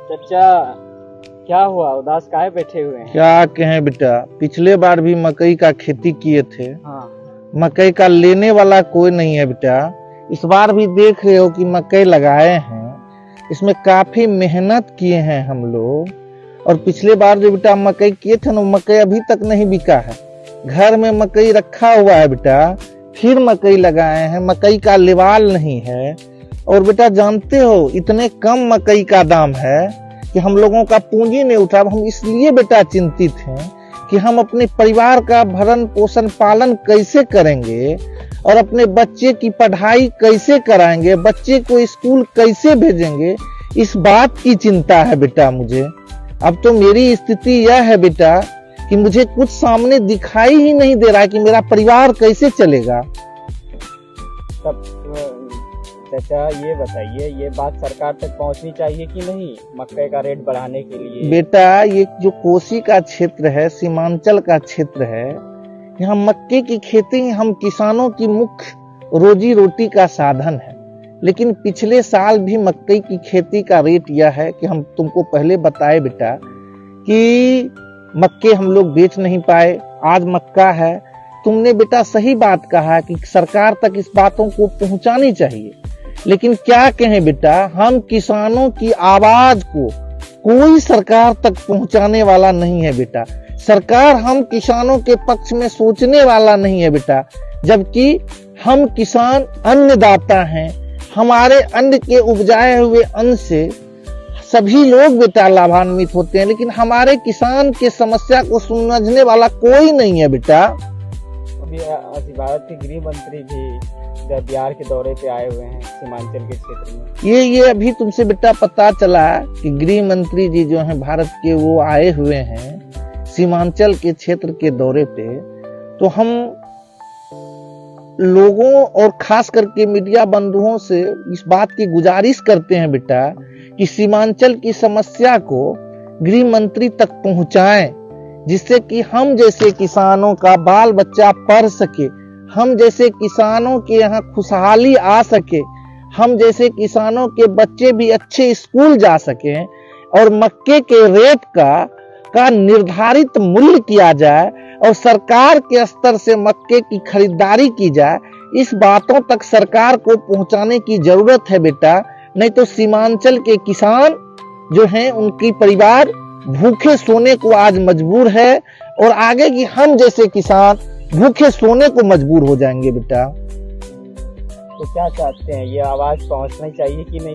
चाचा, क्या हुआ? उदास काहे बैठे हुए हैं? क्या कहें बेटा, पिछले बार भी मकई का खेती किए थे। हाँ। मकई का लेने वाला कोई नहीं है बेटा। इस बार भी देख रहे हो कि मकई लगाए हैं, इसमें काफी मेहनत किए हैं हम लोग। और पिछले बार जो बेटा मकई किए थे ना, मकई अभी तक नहीं बिका है। घर में मकई रखा हुआ है बेटा, फिर मकई लगाए हैं। मकई का लेवाल नहीं है। और बेटा जानते हो, इतने कम मकई का दाम है कि हम लोगों का पूंजी नहीं उठा। हम इसलिए बेटा चिंतित हैं कि हम अपने परिवार का भरण पोषण पालन कैसे करेंगे और अपने बच्चे की पढ़ाई कैसे कराएंगे, बच्चे को स्कूल कैसे भेजेंगे। इस बात की चिंता है बेटा मुझे। अब तो मेरी स्थिति यह है बेटा कि मुझे कुछ सामने दिखाई ही नहीं दे रहा है कि मेरा परिवार कैसे चलेगा। तब चाचा ये बताइए, ये बात सरकार तक पहुंचनी चाहिए कि नहीं, मक्के का रेट बढ़ाने के लिए? बेटा ये जो कोसी का क्षेत्र है, सीमांचल का क्षेत्र है, यहाँ मक्के की खेती हम किसानों की मुख्य रोजी रोटी का साधन है। लेकिन पिछले साल भी मक्के की खेती का रेट यह है कि हम तुमको पहले बताए बेटा कि मक्के हम लोग बेच नहीं पाए। आज मक्का है। तुमने बेटा सही बात कहा कि सरकार तक इस बातों को पहुंचानी चाहिए। लेकिन क्या कहें बेटा, हम किसानों की आवाज को कोई सरकार तक पहुंचाने वाला नहीं है बेटा। सरकार हम किसानों के पक्ष में सोचने वाला नहीं है बेटा। जबकि हम किसान अन्नदाता हैं। हमारे अन्न के उपजाए हुए अन्न से सभी लोग बेटा लाभान्वित होते हैं, लेकिन हमारे किसान के समस्या को समझने वाला कोई नहीं है बेटा। अभी भारत के गृह मंत्री भी बिहार के दौरे पे आए हुए हैं सीमांचल के क्षेत्र में। ये अभी तुमसे बेटा पता चला कि गृह मंत्री जी जो हैं भारत के, वो आए हुए हैं सीमांचल के क्षेत्र के दौरे पे। तो हम लोगों और खास करके मीडिया बंधुओं से इस बात की गुजारिश करते हैं बेटा कि सीमांचल की समस्या को गृह मंत्री तक पहुंचाएं, जिससे कि हम जैसे किसानों का बाल बच्चा पढ़ सके, हम जैसे किसानों के यहाँ खुशहाली आ सके, हम जैसे किसानों के बच्चे भी अच्छे स्कूल जा सकें और मक्के के रेट का निर्धारित मूल्य किया जाए और सरकार के स्तर से मक्के की खरीदारी की जाए। इस बातों तक सरकार को पहुंचाने की जरूरत है बेटा। नहीं तो सीमांचल के किसान जो हैं, उनकी परिवार भूखे सोने को आज मजबूर है और आगे की हम जैसे किसान भूखे सोने को मजबूर हो जाएंगे बेटा। तो क्या चाहते हैं, ये आवाज पहुंचनी चाहिए कि नहीं?